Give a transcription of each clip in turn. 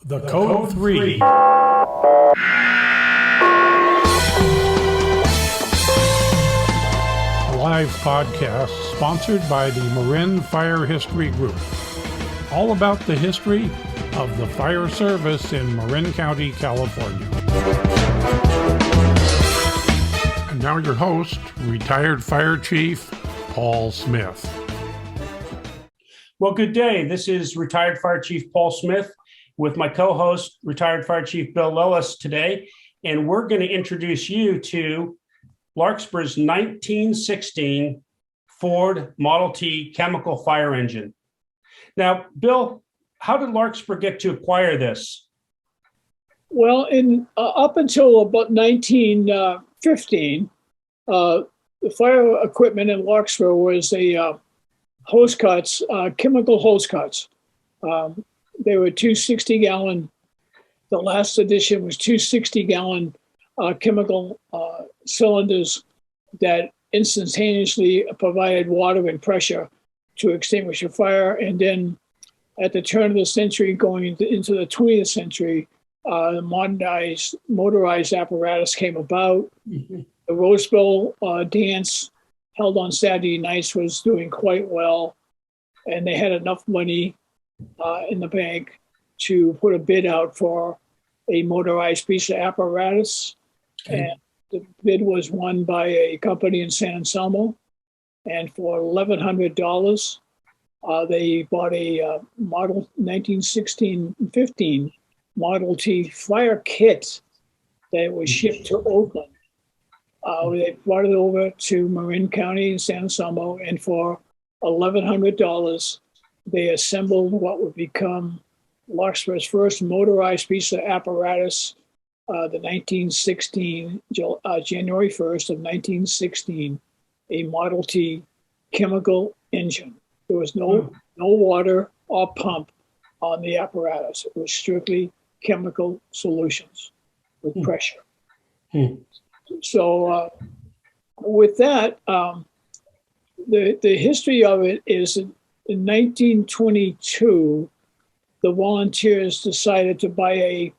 The Code 3. A live podcast sponsored by the Marin Fire History Group. All about the history of the fire service in Marin County, California. And now your host, retired Fire Chief Paul Smith. Well, good day. This is retired Fire Chief Paul Smith with my co-host, retired Fire Chief Bill Lellis today. And we're going to introduce you to Larkspur's 1916 Ford Model T chemical fire engine. Now, Bill, how did Larkspur get to acquire this? Well, up until about 1915, the fire equipment in Larkspur was a hose cuts, chemical hose cuts. They were 260-gallon. The last edition was 260-gallon chemical cylinders that instantaneously provided water and pressure to extinguish a fire. And then at the turn of the century, going into the 20th century, modernized motorized apparatus came about. Mm-hmm. The Rose Bowl dance held on Saturday nights was doing quite well, and they had enough money in the bank to put a bid out for a motorized piece of apparatus. Okay. And the bid was won by a company in San Anselmo, and for $1,100, they bought a model 1916-15 Model T fire kit that was shipped to Oakland. They brought it over to Marin County in San Anselmo, and for $1,100, they assembled what would become Larkspur's first motorized piece of apparatus, the 1916, January 1st of 1916, a Model T chemical engine. There was no water or pump on the apparatus. It was strictly chemical solutions with pressure. So with that, the history of it is in 1922, the volunteers decided to buy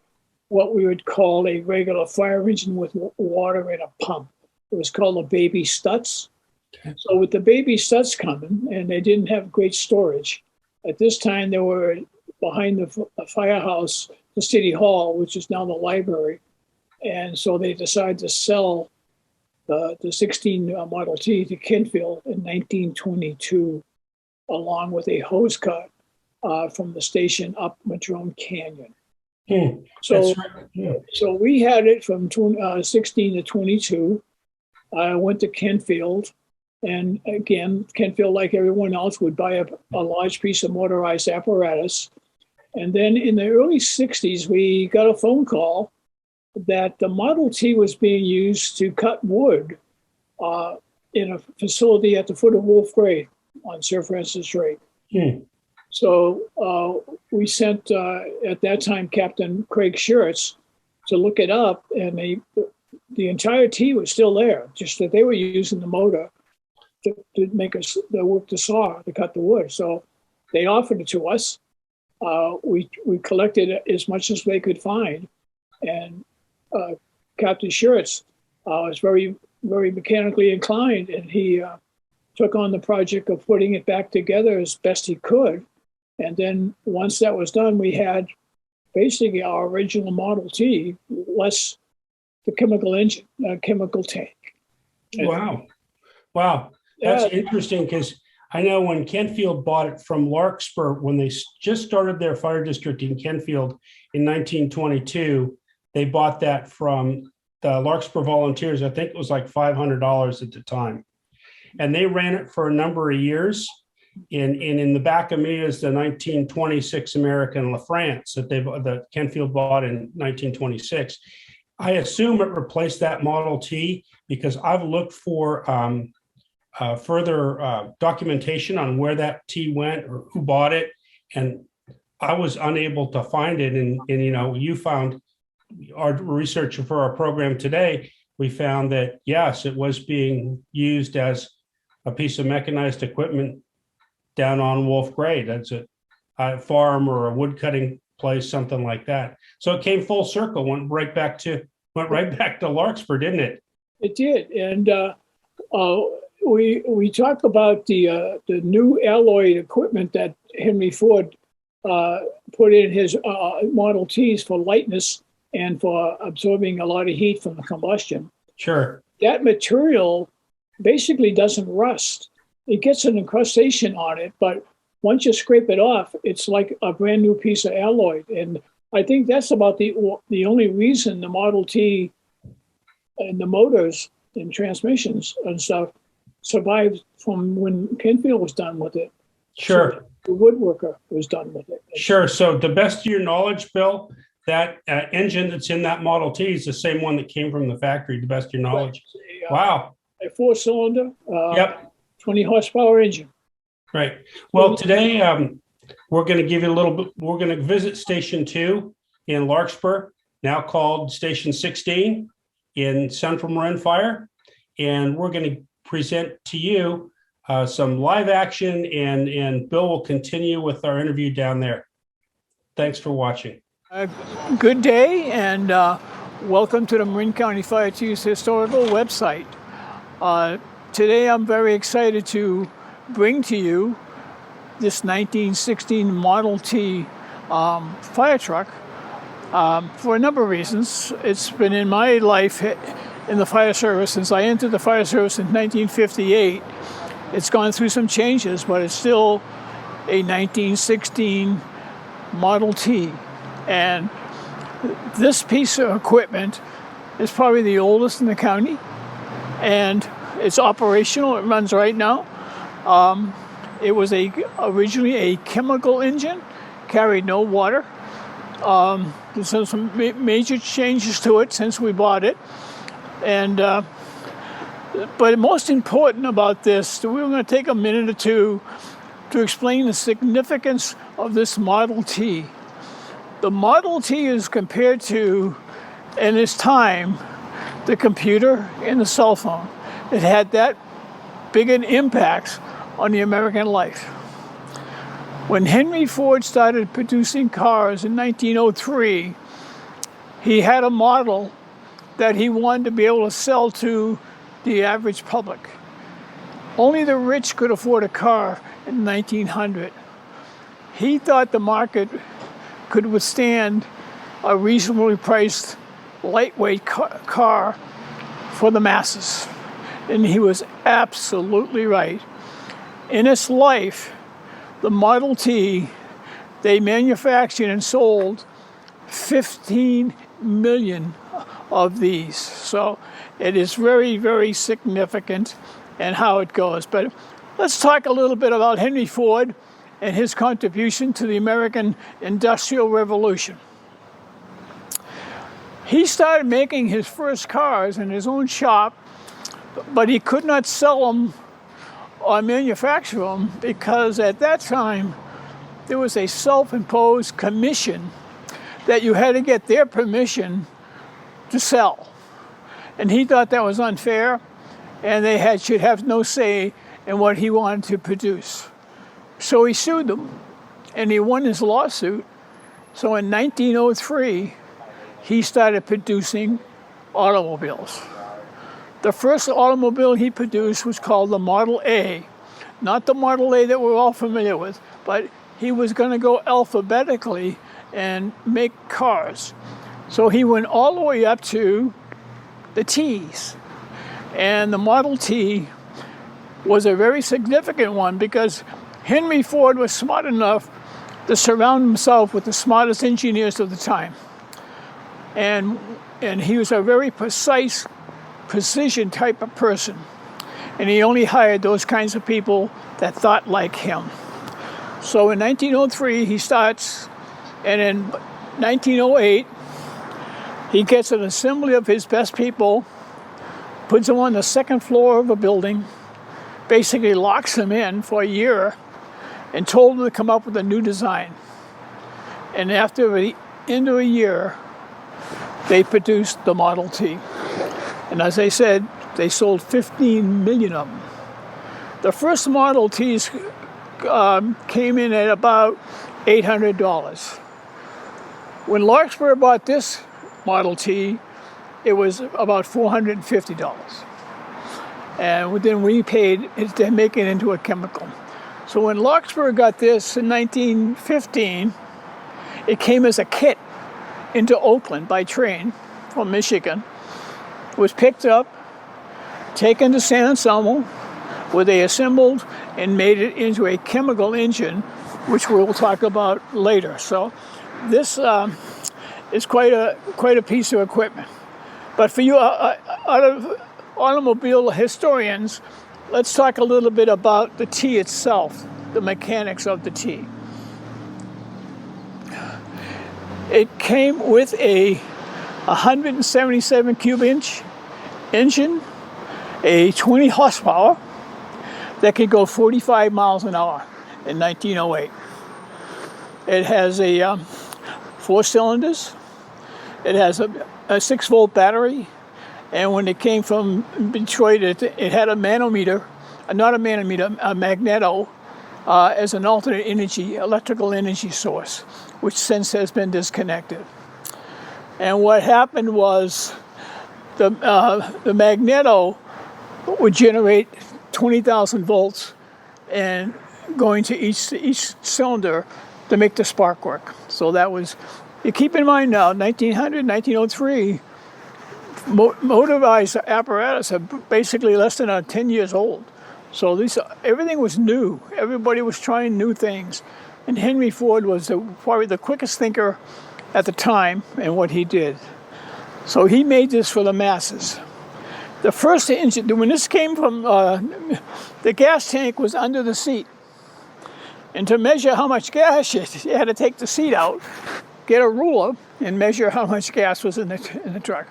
what we would call a regular fire engine with water and a pump. It was called a baby Stutz. Okay. So with the baby Stutz coming, and they didn't have great storage. At this time, they were behind the firehouse, the city hall, which is now the library. And so they decided to sell the 16 Model T to Kenfield in 1922, along with a hose cut from the station up Madrone Canyon. So, right. So we had it from 16 to 22. I went to Kenfield, and again, Kenfield, like everyone else, would buy a large piece of motorized apparatus. And then in the early 60s, we got a phone call that the Model T was being used to cut wood in a facility at the foot of Wolf Grade on Sir Francis Drake. So we sent, at that time, Captain Craig Schertz to look it up, and the entire T was still there, just that they were using the motor to make us the work the saw to cut the wood. So they offered it to us. We collected as much as they could find, and Captain Schertz was very, very mechanically inclined, and he took on the project of putting it back together as best he could. And then once that was done, we had basically our original Model T, less the chemical engine, chemical tank. Wow. That's interesting, because I know when Kenfield bought it from Larkspur, when they just started their fire district in Kenfield in 1922, they bought that from the Larkspur volunteers. I think it was like $500 at the time. And they ran it for a number of years. And in the back of me is the 1926 American LaFrance that Kenfield bought in 1926. I assume it replaced that Model T, because I've looked for further documentation on where that T went or who bought it, and I was unable to find it. And you found, our research for our program today, we found that yes, it was being used as a piece of mechanized equipment down on Wolf Grade. That's a farm or a wood cutting place, something like that. So it came full circle, went right back to Larkspur, didn't it? It did, and we talk about the new alloy equipment that Henry Ford put in his Model Ts for lightness and for absorbing a lot of heat from the combustion. Sure. That material basically doesn't rust. It gets an incrustation on it, but once you scrape it off, it's like a brand new piece of alloy. And I think that's about the only reason the Model T and the motors and transmissions and stuff survived from when Kenfield was done with it. Sure. So the woodworker was done with it. Sure. So, to the best of your knowledge, Bill, that engine that's in that Model T is the same one that came from the factory. To the best of your knowledge. Right. Wow. A 4-cylinder, Yep. 20 horsepower engine. Right. Well, today we're going to give you a little bit. We're going to visit Station 2 in Larkspur, now called Station 16 in Central Marin Fire, and we're going to present to you some live action. And Bill will continue with our interview down there. Thanks for watching. Good day, and welcome to the Marin County Fire Chiefs Historical website. Today I'm very excited to bring to you this 1916 Model T fire truck for a number of reasons. It's been in my life in the fire service since I entered the fire service in 1958. It's gone through some changes, but it's still a 1916 Model T. And this piece of equipment is probably the oldest in the county, and it's operational. It runs right now. It was originally a chemical engine, carried no water. There's some major changes to it since we bought it. And but most important about this, we're going to take a minute or two to explain the significance of this Model T. The Model T is compared to, in its time, the computer and the cell phone. It had that big an impact on the American life. When Henry Ford started producing cars in 1903, he had a model that he wanted to be able to sell to the average public. Only the rich could afford a car in 1900. He thought the market could withstand a reasonably priced, lightweight car for the masses. And he was absolutely right. In its life, the Model T, they manufactured and sold 15 million of these. So it is very, very significant in how it goes. But let's talk a little bit about Henry Ford and his contribution to the American Industrial Revolution. He started making his first cars in his own shop, but he could not sell them or manufacture them because at that time there was a self-imposed commission that you had to get their permission to sell. And he thought that was unfair, and they should have no say in what he wanted to produce. So he sued them, and he won his lawsuit. So in 1903, he started producing automobiles. The first automobile he produced was called the Model A. Not the Model A that we're all familiar with, but he was going to go alphabetically and make cars. So he went all the way up to the T's. And the Model T was a very significant one because Henry Ford was smart enough to surround himself with the smartest engineers of the time. And he was a very precision type of person. And he only hired those kinds of people that thought like him. So in 1903, he starts, and in 1908, he gets an assembly of his best people, puts them on the second floor of a building, basically locks them in for a year, and told them to come up with a new design. And after the end of a year, they produced the Model T. And as I said, they sold 15 million of them. The first Model Ts came in at about $800. When Larkspur bought this Model T, it was about $450. And then we paid to make it into a chemical. So when Larkspur got this in 1915, it came as a kit into Oakland by train from Michigan, was picked up, taken to San Anselmo, where they assembled and made it into a chemical engine, which we'll talk about later. So this is quite a piece of equipment. But for you automobile historians, let's talk a little bit about the T itself, the mechanics of the T. It came with a 177 cube inch engine, a 20 horsepower that could go 45 miles an hour in 1908. It has a 4 cylinders. It has a 6-volt battery. And when it came from Detroit, it had a manometer, not a manometer, a magneto, as an alternate energy, electrical energy source, which since has been disconnected. And what happened was the magneto would generate 20,000 volts and going to each cylinder to make the spark work. So that was, you keep in mind now, 1903, motorized apparatus are basically less than 10 years old. So everything was new. Everybody was trying new things. And Henry Ford was probably the quickest thinker at the time in what he did. So he made this for the masses. The first engine, when this came from, the gas tank was under the seat. And to measure how much gas you had to take the seat out, get a ruler, and measure how much gas was in the truck.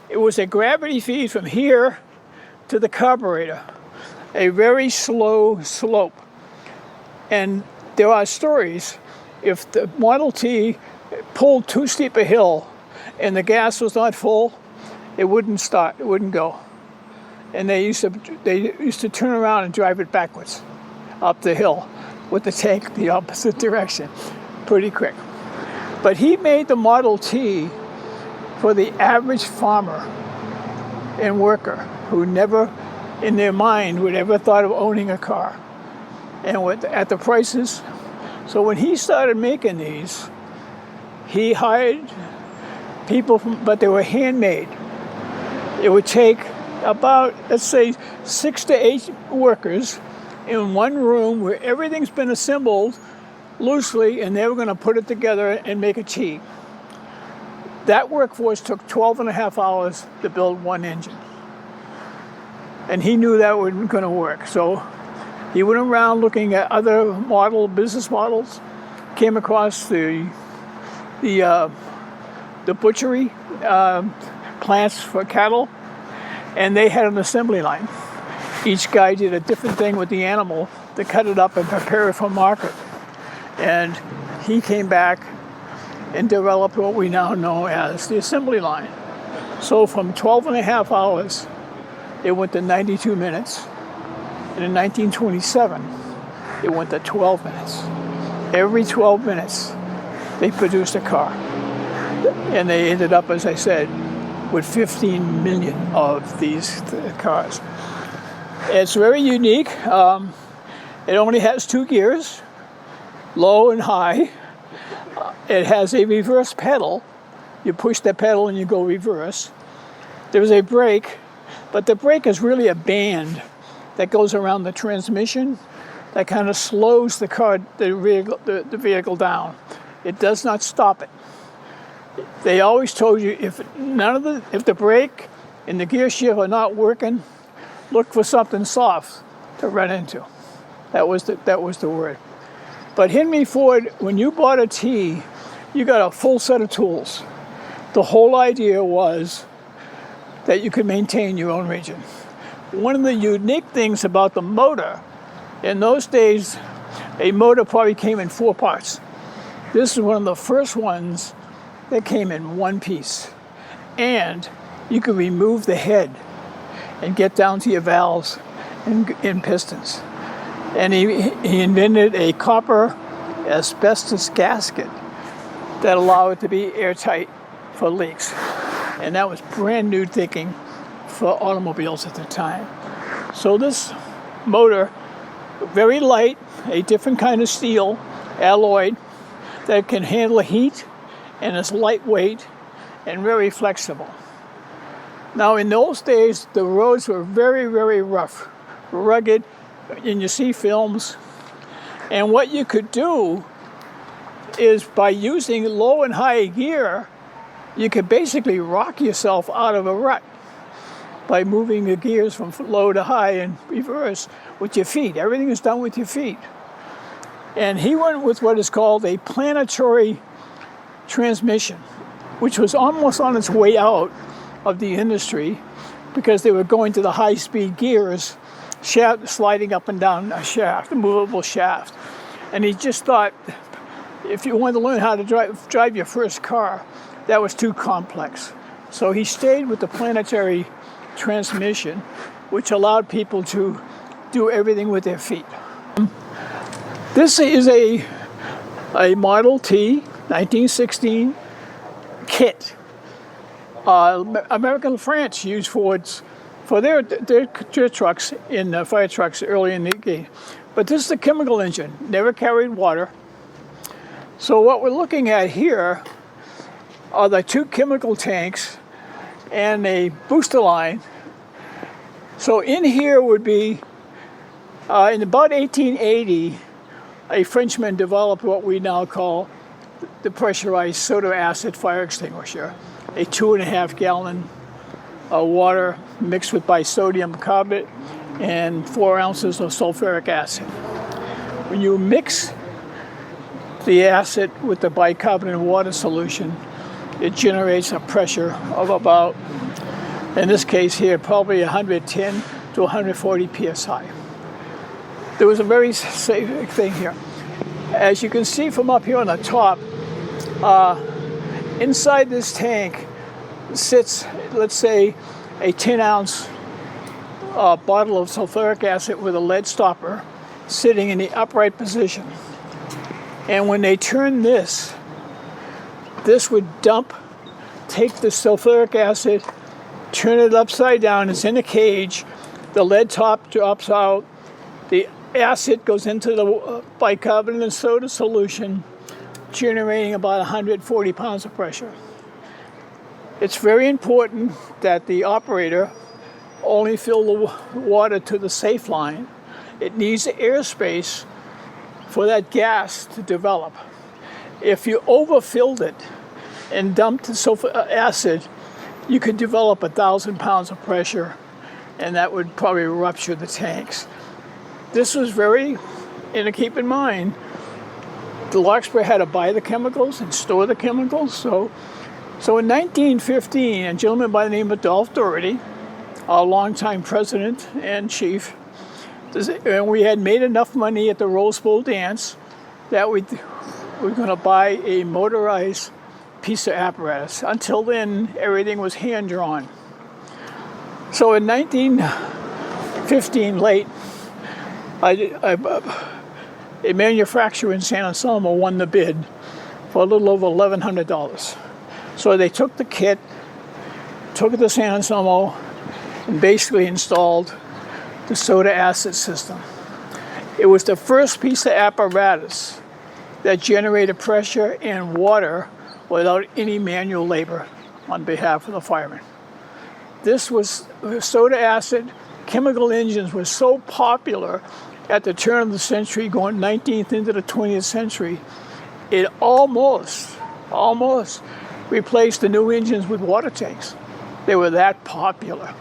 It was a gravity feed from here to the carburetor, a very slow slope. And there are stories, if the Model T pulled too steep a hill and the gas was not full, it wouldn't start, it wouldn't go. And they used to turn around and drive it backwards up the hill with the tank the opposite direction, pretty quick. But he made the Model T for the average farmer and worker who never in their mind would ever thought of owning a car. And at the prices, so when he started making these, he hired people but they were handmade. It would take about, let's say, 6 to 8 workers in one room where everything's been assembled loosely, and they were going to put it together and make a T. That workforce took 12 and a half hours to build one engine. And he knew that wasn't going to work. So he went around looking at other business models, came across the butchery plants for cattle, and they had an assembly line. Each guy did a different thing with the animal to cut it up and prepare it for market. And he came back and developed what we now know as the assembly line. So from 12 and a half hours, it went to 92 minutes. And in 1927, it went to 12 minutes. Every 12 minutes, they produced a car. And they ended up, as I said, with 15 million of these cars. It's very unique. It only has 2 gears, low and high. It has a reverse pedal. You push the pedal and you go reverse. There's a brake, but the brake is really a band that goes around the transmission that kind of slows the vehicle down. It does not stop it. They always told you if the brake and the gear shift are not working, look for something soft to run into. That was the word. But Henry Ford, when you bought a T, you got a full set of tools. The whole idea was that you could maintain your own region. One of the unique things about the motor, in those days, a motor probably came in 4 parts. This is one of the first ones that came in one piece. And you could remove the head and get down to your valves and pistons. And he invented a copper asbestos gasket that allow it to be airtight for leaks. And that was brand new thinking for automobiles at the time. So this motor, very light, a different kind of steel, alloyed, that can handle heat and is lightweight and very flexible. Now in those days, the roads were very, very rough, rugged, and you see films. And what you could do is by using low and high gear, you could basically rock yourself out of a rut by moving the gears from low to high and reverse with your feet. Everything is done with your feet. And he went with what is called a planetary transmission, which was almost on its way out of the industry because they were going to the high-speed gears, sliding up and down a shaft, a movable shaft. And he just thought, if you wanted to learn how to drive your first car, that was too complex. So he stayed with the planetary transmission, which allowed people to do everything with their feet. This is a Model T 1916 kit. American France used Fords for their trucks, in fire trucks early in the game. But this is the chemical engine, never carried water. So what we're looking at here are the two chemical tanks and a booster line. So in here would be, in about 1880, a Frenchman developed what we now call the pressurized soda acid fire extinguisher, a 2.5 gallon water mixed with bisodium carbonate and 4 ounces of sulfuric acid. When you mix the acid with the bicarbonate water solution, it generates a pressure of about, in this case here, probably 110 to 140 psi. There was a very safe thing here. As you can see from up here on the top, inside this tank sits, let's say, a 10-ounce bottle of sulfuric acid with a lead stopper sitting in the upright position. And when they turn this would take the sulfuric acid, turn it upside down, it's in a cage, the lead top drops out, the acid goes into the bicarbonate and soda solution, generating about 140 pounds of pressure. It's very important that the operator only fill the water to the safe line. It needs airspace for that gas to develop. If you overfilled it and dumped the sulfuric acid, you could develop 1,000 pounds of pressure, and that would probably rupture the tanks. This was and keep in mind, the Larkspur had to buy the chemicals and store the chemicals. So in 1915, a gentleman by the name of Dolph Doherty, our longtime president and chief, and we had made enough money at the Rose Bowl dance that we were going to buy a motorized piece of apparatus. Until then, everything was hand-drawn. So in 1915, late, a manufacturer in San Anselmo won the bid for a little over $1,100. So they took the kit, took it to San Anselmo, and basically installed the soda acid system. It was the first piece of apparatus that generated pressure and water without any manual labor on behalf of the firemen. This was soda acid. Chemical engines were so popular at the turn of the century, going 19th into the 20th century, it almost replaced the new engines with water tanks. They were that popular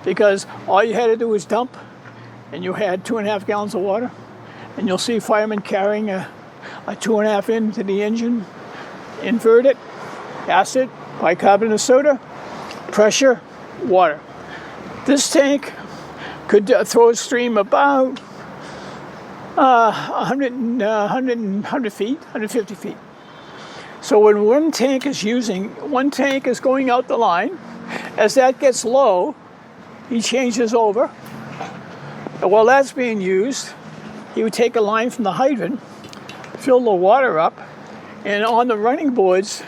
because all you had to do was dump, and you had 2.5 gallons of water, and you'll see firemen carrying a 2.5 into the engine, invert it, acid, bicarbonate of soda, pressure, water. This tank could throw a stream about 100 feet, 150 feet. So when one tank is going out the line, as that gets low, he changes over. And while that's being used, he would take a line from the hydrant, fill the water up, And on the running boards,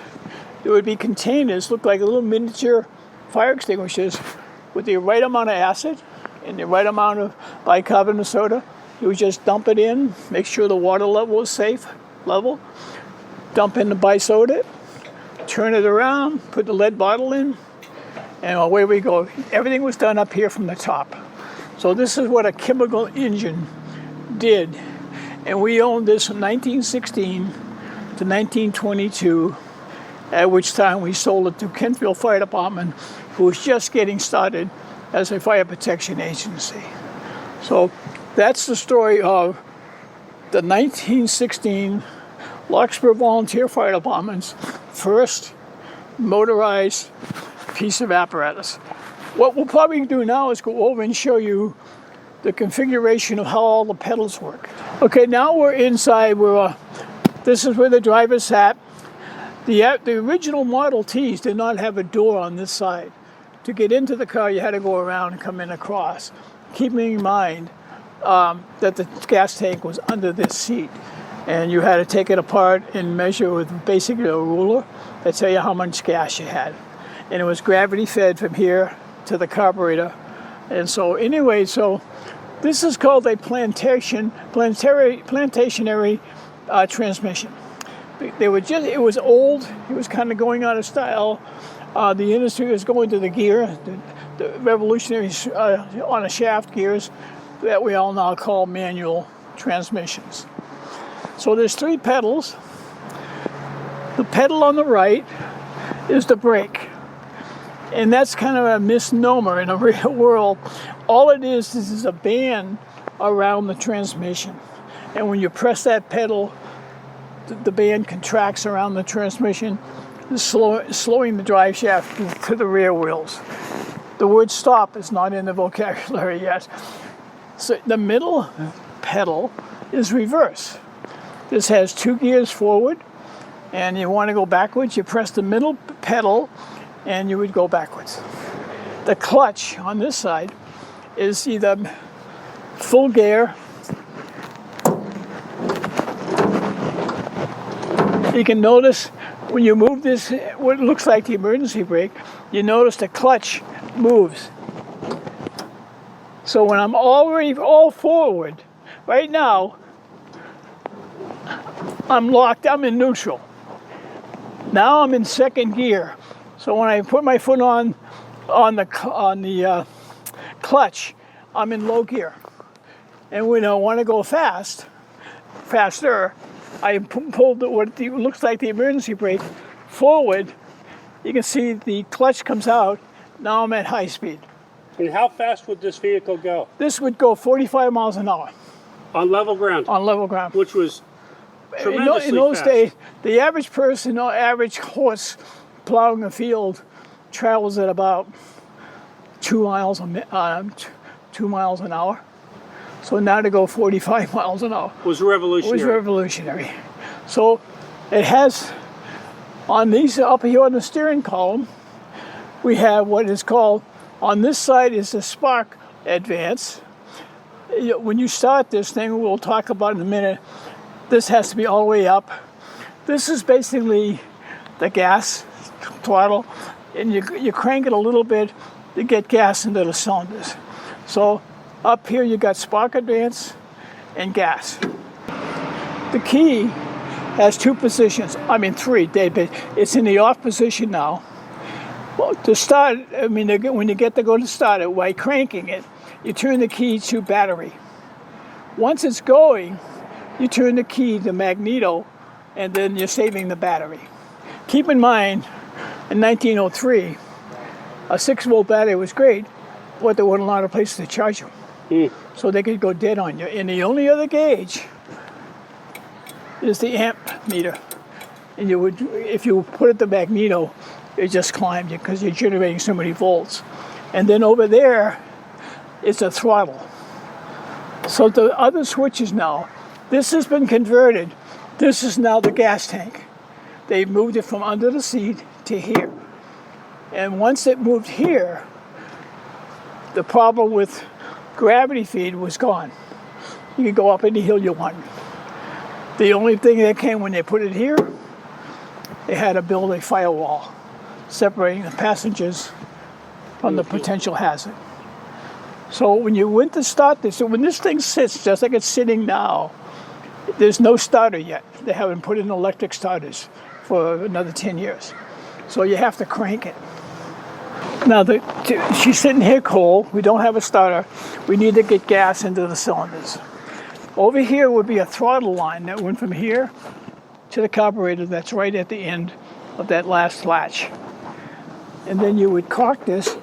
there would be containers, look like little miniature fire extinguishers with the right amount of acid and the right amount of bicarbonate soda. You would just dump it in, make sure the water level is safe level, dump in the bisoda, turn it around, put the lead bottle in, and away we go. Everything was done up here from the top. So this is what a chemical engine did. And we owned this from 1916 to 1922, at which time we sold it to Kentfield Fire Department, who was just getting started as a fire protection agency. So that's the story of the 1916 Larkspur Volunteer Fire Department's first motorized piece of apparatus. What we'll probably do now is go over and show you the configuration of how all the pedals work. Okay, now we're inside. This is where the driver sat. The original Model Ts did not have a door on this side. To get into the car, you had to go around and come in across, keeping in mind that the gas tank was under this seat. And you had to take it apart and measure with basically a ruler that tell you how much gas you had. And it was gravity fed from here to the carburetor. And so anyway, so this is called a plantationary transmission. It was old. It was kind of going out of style. The industry was going to the gear, the revolutionary on a shaft gears that we all now call manual transmissions. So there's 3 pedals. The pedal on the right is the brake. And that's kind of a misnomer in the real world. All it is a band around the transmission. And when you press that pedal, the band contracts around the transmission, slowing the drive shaft to the rear wheels. The word stop is not in the vocabulary yet. So the middle pedal is reverse. This has 2 gears forward, and you want to go backwards, you press the middle pedal, and you would go backwards. The clutch on this side is either full gear. You can notice when you move this, what looks like the emergency brake, you notice the clutch moves. So when I'm already all forward, right now, I'm locked, I'm in neutral. Now I'm in second gear. So when I put my foot on the clutch, I'm in low gear. And when I want to go faster, I pulled what looks like the emergency brake forward. You can see the clutch comes out. Now I'm at high speed. And how fast would this vehicle go? This would go 45 miles an hour. On level ground? On level ground. Which was tremendously in those fast. days, the average person, or average horse plowing a field travels at about 2 miles an hour. So now to go 45 miles an hour was revolutionary. So it has, on these up here on the steering column, we have what is called, on this side is the spark advance. When you start this thing, we'll talk about in a minute, this has to be all the way up. This is basically the gas throttle, and you crank it a little bit to get gas into the cylinders. So up here you got spark advance and gas. The key has 2 positions, 3. It's in the off position now. Well, to start, when you get to go to start it, by cranking it, you turn the key to battery. Once it's going, you turn the key to magneto, and then you're saving the battery. Keep in mind, in 1903, a 6-volt battery was great, but there weren't a lot of places to charge them. So they could go dead on you. And the only other gauge is the amp meter. And if you put it to magneto, it just climbed you because you're generating so many volts. And then over there is a throttle. So the other switches now, this has been converted. This is now the gas tank. They moved it from under the seat to here. And once it moved here, the problem with gravity feed was gone. You could go up any hill you want. The only thing that came when they put it here they had to build a firewall separating the passengers from the potential hazard. So when you went to start this, when this thing sits just like it's sitting now, there's no starter yet. They haven't put in electric starters for another 10 years. So you have to crank it. Now, she's sitting here cold. We don't have a starter. We need to get gas into the cylinders. Over here would be a throttle line that went from here to the carburetor that's right at the end of that last latch. And then you would cock this.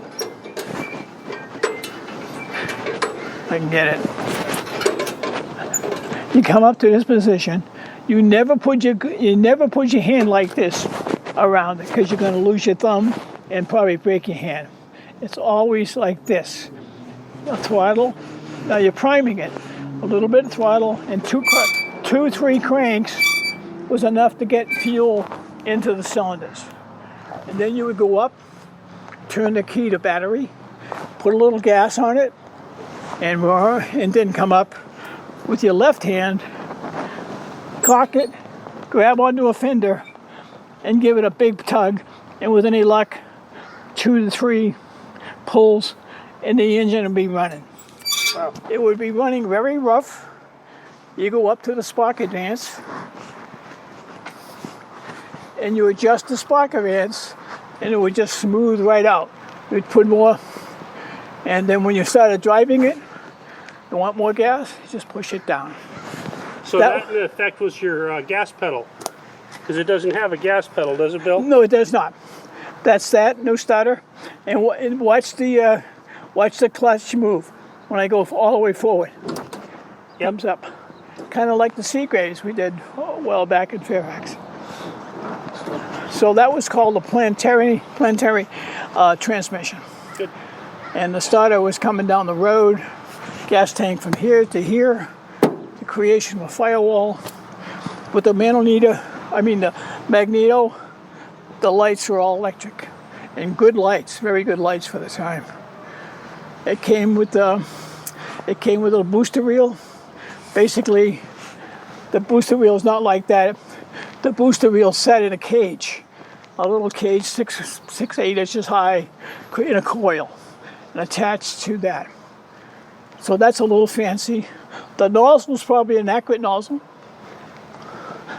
If I can get it. You come up to this position. You never put your hand like this around it because you're going to lose your thumb and probably break your hand. It's always like this. A throttle. Now you're priming it. A little bit of throttle and two, 3 cranks was enough to get fuel into the cylinders. And then you would go up, turn the key to battery, put a little gas on it, and then come up with your left hand, cock it, grab onto a fender, and give it a big tug. And with any luck, 2 to 3 pulls, and the engine would be running. Wow. It would be running very rough. You go up to the spark advance, and you adjust the spark advance, and it would just smooth right out. You'd put more, and then when you started driving it, you want more gas, just push it down. So that in effect was your gas pedal, because it doesn't have a gas pedal, does it, Bill? No, it does not. That's that, no starter. And watch the clutch move when I go all the way forward. Yep. Thumbs up. Kind of like the Seagraves we did well back in Fairfax. So that was called the planetary transmission. Good. And the starter was coming down the road, gas tank from here to here, the creation of a firewall. With the magneto, the lights were all electric, and good lights, very good lights for the time. It came with a booster reel. Basically, the booster reel is not like that. The booster reel sat in a cage, a little cage 8 inches high, in a coil, and attached to that. So that's a little fancy. The nozzle is probably an accurate nozzle,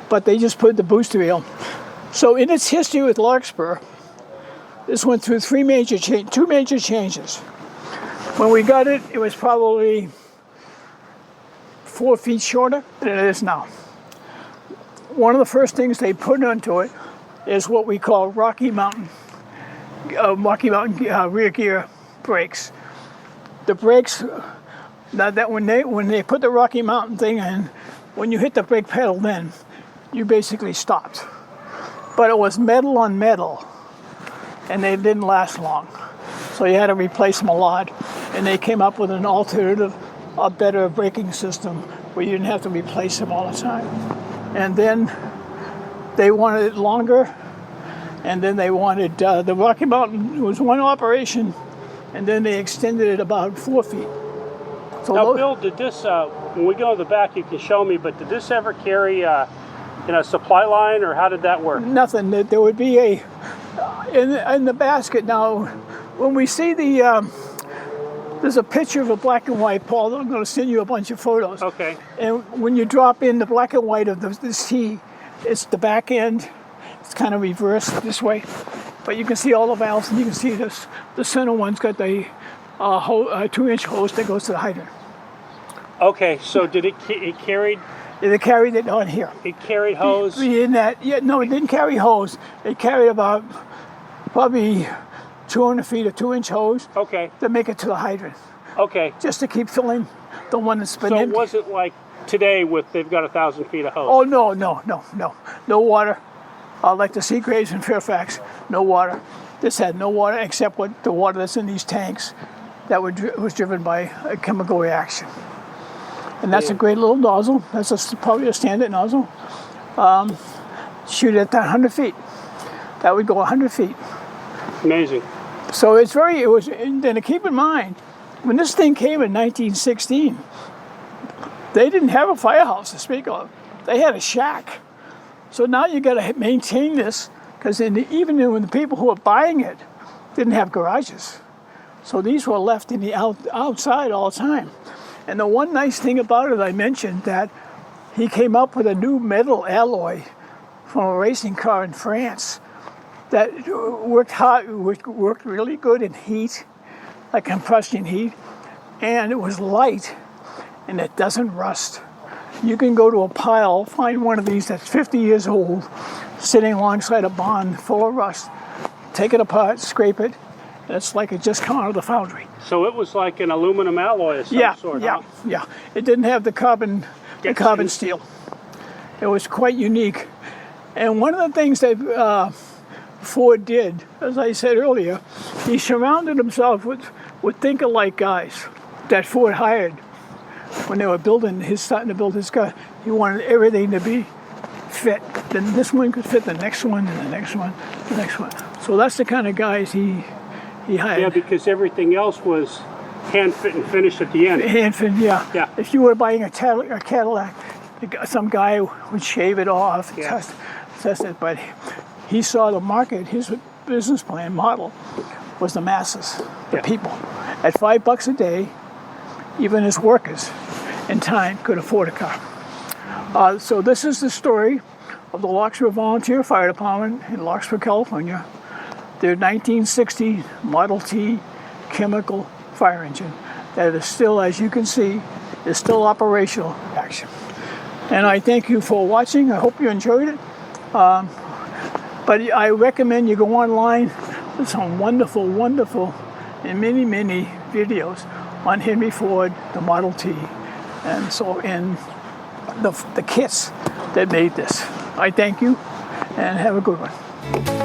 but they just put the booster reel. So in its history with Larkspur, this went through 2 major changes. When we got it, it was probably 4 feet shorter than it is now. One of the first things they put onto it is what we call Rocky Mountain rear gear brakes. The brakes, that when they put the Rocky Mountain thing in, when you hit the brake pedal, then you basically stopped. But it was metal on metal, and they didn't last long. So you had to replace them a lot, and they came up with an alternative, a better braking system where you didn't have to replace them all the time. And then they wanted it longer, and then they wanted the Rocky Mountain was one operation, and then they extended it about 4 feet. So now, Bill, did this, when we go to the back, you can show me, but did this ever carry a supply line, or how did that work? Nothing. There would be in the basket. Now, when we see there's a picture of a black and white, Paul. I'm going to send you a bunch of photos. Okay. And when you drop in the black and white of this T, it's the back end. It's kind of reversed this way. But you can see all the valves, and you can see this. The center one's got the 2-inch hose that goes to the hydrant. Okay, so did it carried? They carried it on here. It carried hose? No, it didn't carry hose. It carried about probably 200 feet of 2-inch hose. Okay. To make it to the hydrant. Okay. Just to keep filling the one that's been empty. So it wasn't like today they've got 1,000 feet of hose? Oh, no. No water. Like the Seagraves in Fairfax, no water. This had no water except the water that's in these tanks that was driven by a chemical reaction. And that's a great little nozzle. That's probably a standard nozzle. Shoot at 100 feet. That would go 100 feet. Amazing. So and then to keep in mind, when this thing came in 1916, they didn't have a firehouse to speak of. They had a shack. So now you got to maintain this, because even when the people who were buying it didn't have garages. So these were left in the outside all the time. And the one nice thing about it, I mentioned that he came up with a new metal alloy from a racing car in France that worked really good in heat, like combustion heat, and it was light, and it doesn't rust. You can go to a pile, find one of these that's 50 years old, sitting alongside a barn full of rust, take it apart, scrape it, and it's like it just come out of the foundry. So it was like an aluminum alloy of some sort, huh? Yeah. It didn't have the carbon steel. It was quite unique. And one of the things that Ford did, as I said earlier, he surrounded himself with think-alike guys that Ford hired when they were starting to build his car. He wanted everything to be fit. Then this one could fit the next one, and the next one, the next one. So that's the kind of guys he hired. Yeah, because everything else was hand fit and finished at the end. Hand fit, yeah. If you were buying a Cadillac, some guy would shave it off, test it. But he saw the market. His business plan model was the masses, the people. At $5 a day, even his workers in time could afford a car. So this is the story of the Larkspur Volunteer Fire Department in Larkspur, California. Their 1960 Model T chemical fire engine that is still, as you can see, is still operational action. And I thank you for watching. I hope you enjoyed it. But I recommend you go online. There's some wonderful, and many videos on Henry Ford, the Model T, and the kits that made this. I thank you, and have a good one.